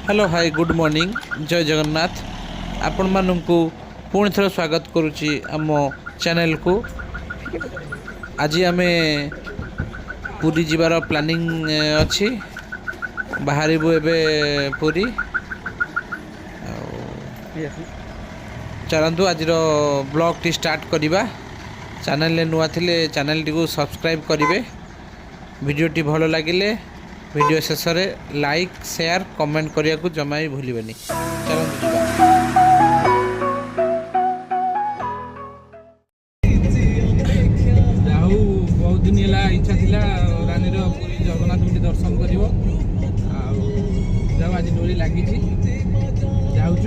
Hello hi good morning जय जगन्नाथ आपण मानू पुणी थर स्वागत करुच्ची आम चैनल को। आज आम पुरी जीवार प्लानिंग अच्छी बाहरबू एबे पुरी चलतु आज ब्लॉग टी स्टार्ट करवा। चैनल नुआ थिले चैनल टी को सब्सक्राइब करेंगे। वीडियोटी भल लगिले वीडियो शेष में लाइक शेयर कमेंट करने को जमा भी भूलबेनि। चलतु बहुत दिन है इच्छा थिला रानी पूरी जगन्नाथ मंदिर दर्शन कर आज डोरी लगी जाऊँ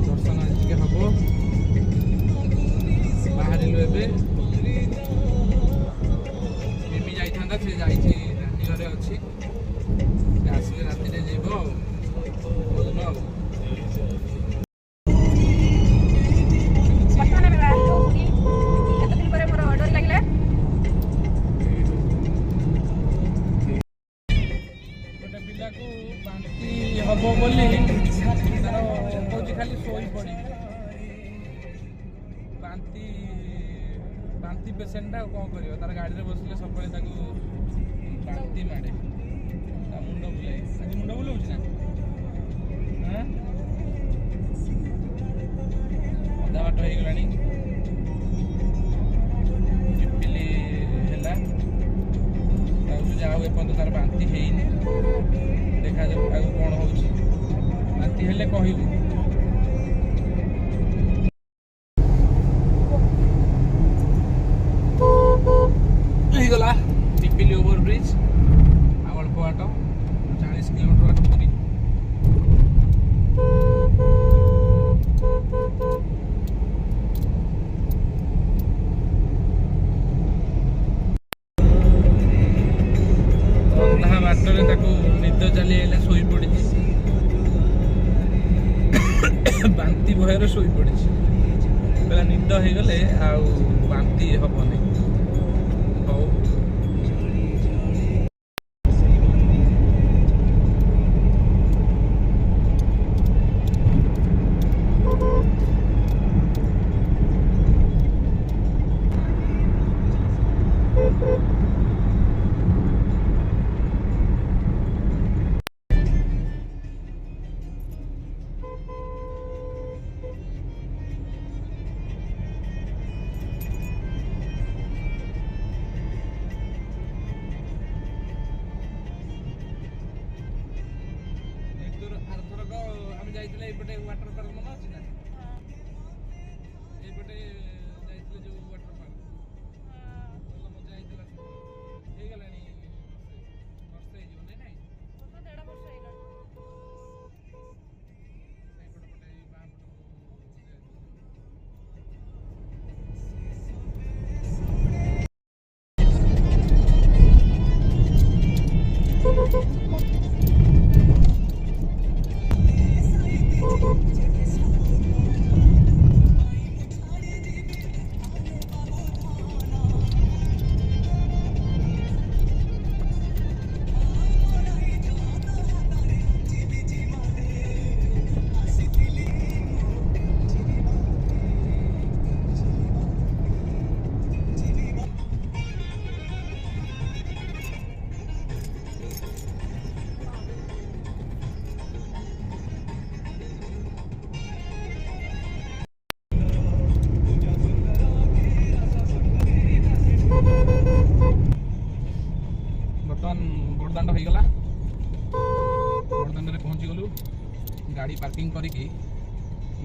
दर्शन आज हम बाहर एवं जाता से जाइए रानी घरे अच्छी आसिक राति जीव हम बोली तार कौच खाली शोई पड़ी बांती बांती पेसेंटा कौन कर तार गाड़ी में बसले सब बांती मारे मुंड बुलाए आज मुंड बुलाऊँ ना अधा बाट हो गला पिपिली है जाऊ एपर्त तार बांती है देखा जाऊ आगे कौन हो बांती हेले कहबू गला पिपिली ओवर ब्रिज अल्प बाट 40 किलोमीटर बाट पूरी अंधा बाटर निद चली आए शोई पड़ी बांती भयर शोई पड़ी पहला निद हो गले बांती हेनी हौ जाइए ये वाटर पार्क मन अच्छी ना ये जाइए जो वाटर पार्क भल मजा हो गला वर्ष हो ना बर्तमान बड़दाण्ड हो गला बड़दाण्ड में पहुँची गलु गाड़ी पार्किंग करके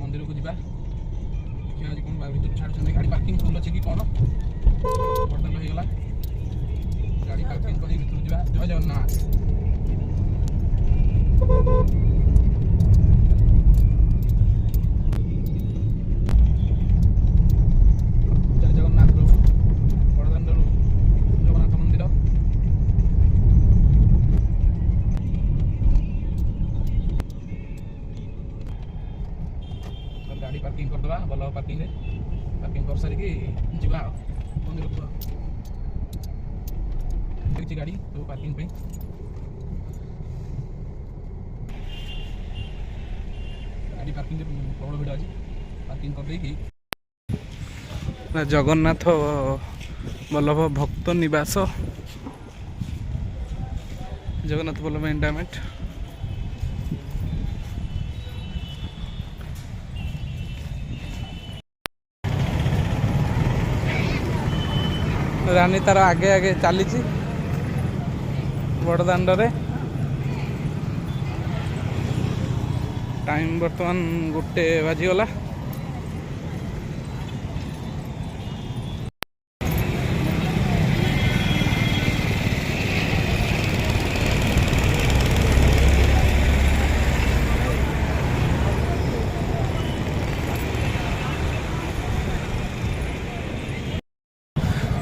मंदिर को जावा देखिए आज कौन भर छाड़ गाड़ी पार्किंग फुल अच्छे कि कौन बड़दाण्ड हो गला गाड़ी पार्किंग कर भर जावा जय जगन्नाथ। गाड़ी पार्किंग करदे भल पार्किंग कर सारिकी जा मंदिर को गाड़ी तो पार्किंग पे गाड़ी पार्किंग प्रबल भिड़ अच्छी पार्किंग करदेकी जगन्नाथ वल्लभ भक्त निवास जगन्नाथ वल्लभ एंडामेंट रानी तार आगे आगे चली बड़दाण्ड रे टाइम बर्तमान 1 बाजिगला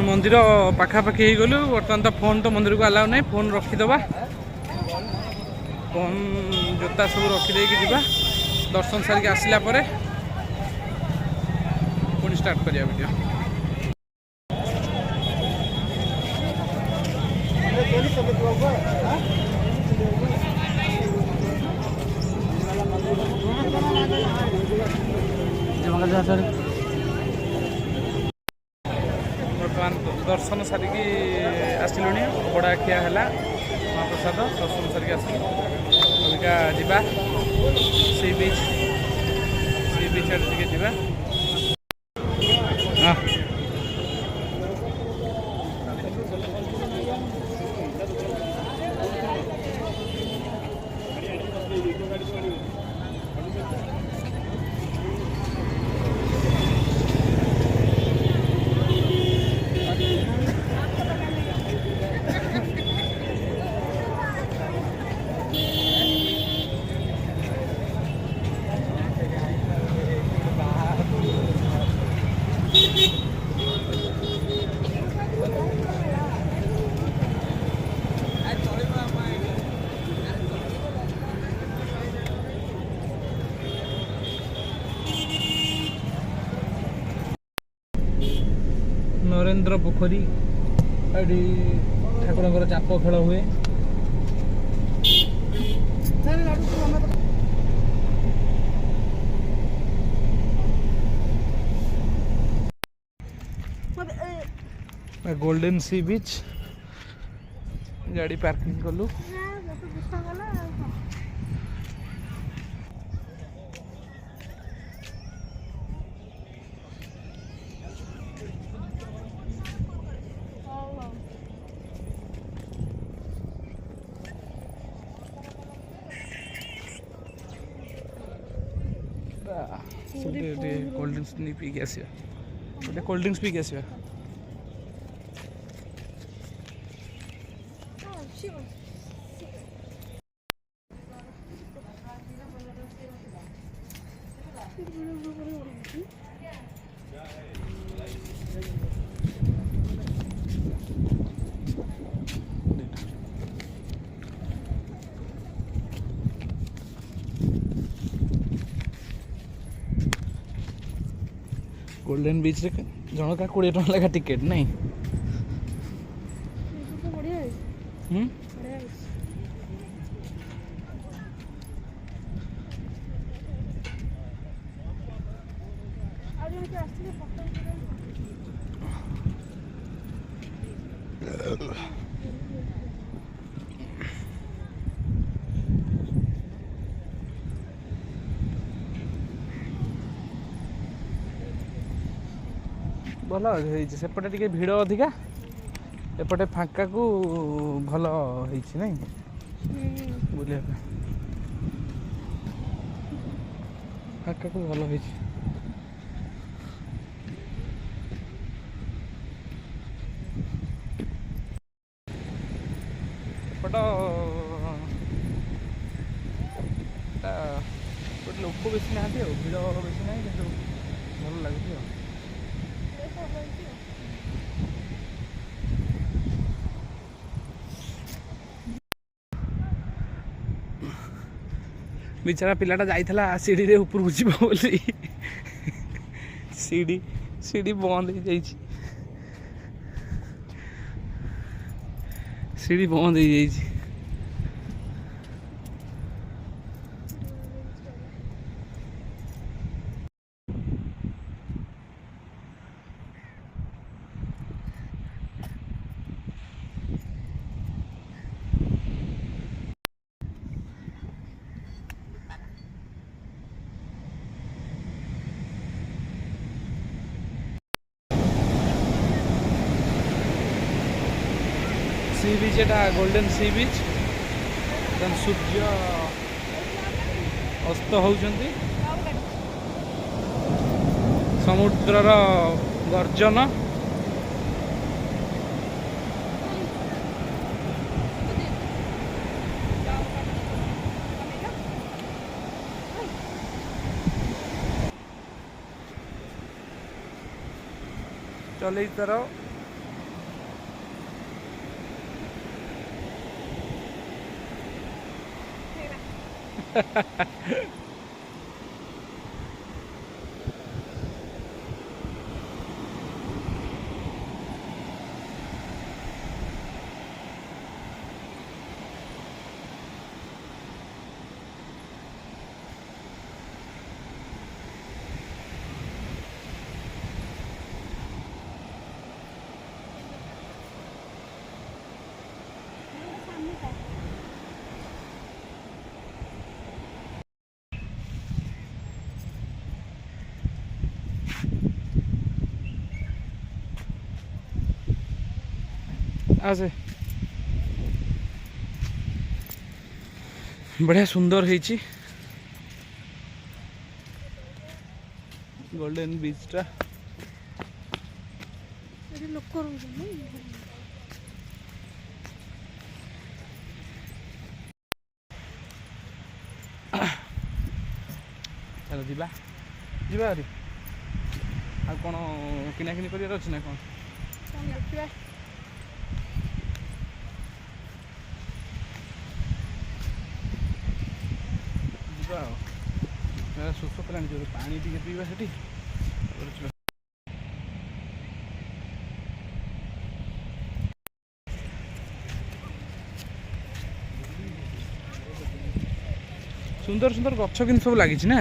मंदिर पाखापाखि हो गलु बर्तमान तो फोन तो मंदिर को अलाउ नहीं फोन रखीदबा फोन जोता सब रखीदे जीवा दर्शन सारिक आसला पुणी स्टार्ट करिया वीडियो बर्तमान दर्शन सारिकी आसिलुणी बड़ा खिया है महाप्रसाद दर्शन सारिक आस अबिका जीवा सी बीच आड़े टिके जीवा नरेंद्र पोखरी ये ठाकुर चाप खेल हुए गोल्डन सी बीच गाड़ी पार्किंग कलु कोल्ड ड्रिंक्स नहीं पी के आसिया कोल्ड ड्रिंक्स पी के आसिया गोल्डन बीच रे जनका 20 टका लेखा टिकेट नहीं भल सेपटे टिके भिड़ अधिका एपटे फांका को भल नहीं बुलिया फांका को भल एपट लोक बेसी ना भिड़ बेसी ना कि भल लगे बेचारा पिलाटा जाइथला सीढ़ी रे ऊपर जीव बोली सीढ़ी बंद हो जाइए सीढ़ी बंद हो जाइए सी बीच एटा गोल्डन सी बीच सूर्य अस्त होउछंती समुद्रर गर्जन चल तर आसे बढ़िया सुंदर है गोल्डन बीच टा चलो जीवा जीवा आ कौन किना किनी कर ना कौन ଶୋଷ କଲାଣି ଜୋରେ ପାଣି ଟିକେ ପିଇବା ସେଠି ସୁନ୍ଦର ସୁନ୍ଦର ଗଛ କିନ୍ତୁ ସବୁ ଲାଗିଛି ନା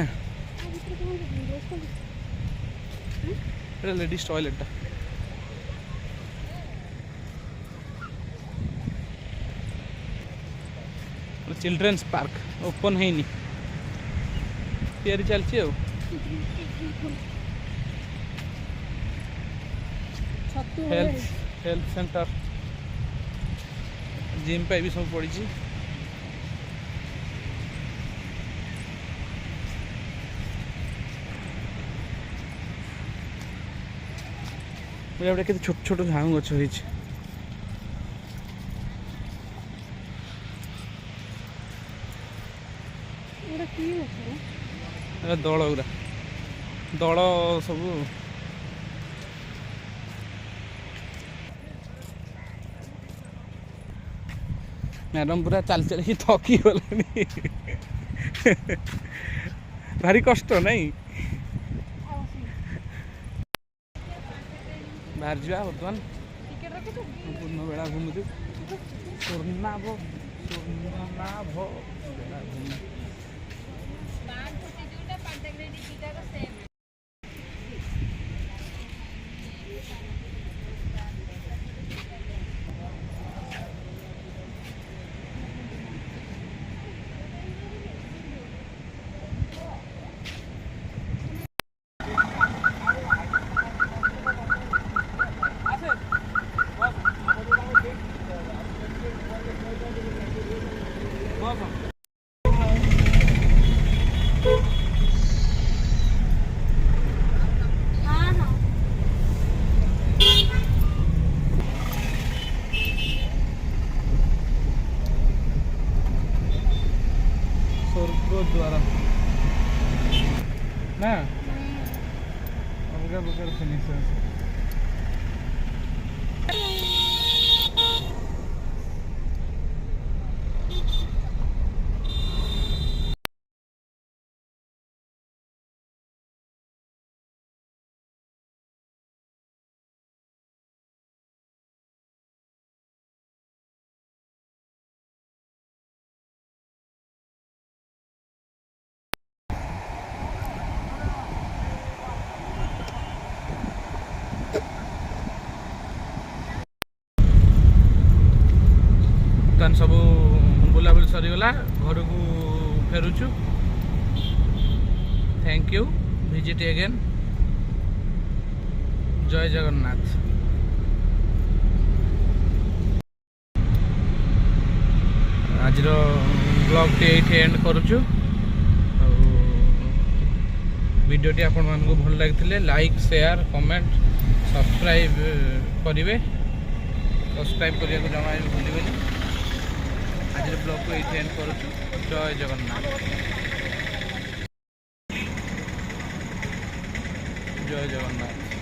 ଏଟା ଲେଡିଜ୍ ଟଏଲେଟଟା चिल्ड्रेन्स पार्क ओपन है तैयारी चलती है हेल्थ सेंटर जिम पे भी सब पड़ी के छोट छोट झाऊ गछ दल गुरा दल सब मैडम पूरा चल चल थकी गलानी भारी कष्ट नहीं बाहर जा बर्तमान पूर्ण बेला घूमु स्वर्णाभ बेलाभूमि द्वारा ना अलग अलग फिनिश सब बुलाबुली सरीगला घर को फेरुचु थैंक यू विजिट अगेन जय जगन्नाथ। ଆଜିର ବ୍ଲଗ୍ଟି ଏଇଠି ଏଣ୍ଡ କରୁଛୁ। ଆଉ ଭିଡ଼ିଓଟି ଆପଣମାନଙ୍କୁ ଭଲ ଲାଗିଥିଲେ ଲାଇକ୍ ସେୟାର କମେଣ୍ଟ ସବସ୍କ୍ରାଇବ୍ କରିବେ। ସବସ୍କ୍ରାଇବ୍ କରିବାକୁ ଜମା ବି ଭୁଲିବେନି। ଆଜିର ବ୍ଲଗ୍କୁ ଏଇଠି ଏଣ୍ଡ କରୁଛୁ। ଜୟ ଜଗନ୍ନାଥ। ଜୟ ଜଗନ୍ନାଥ।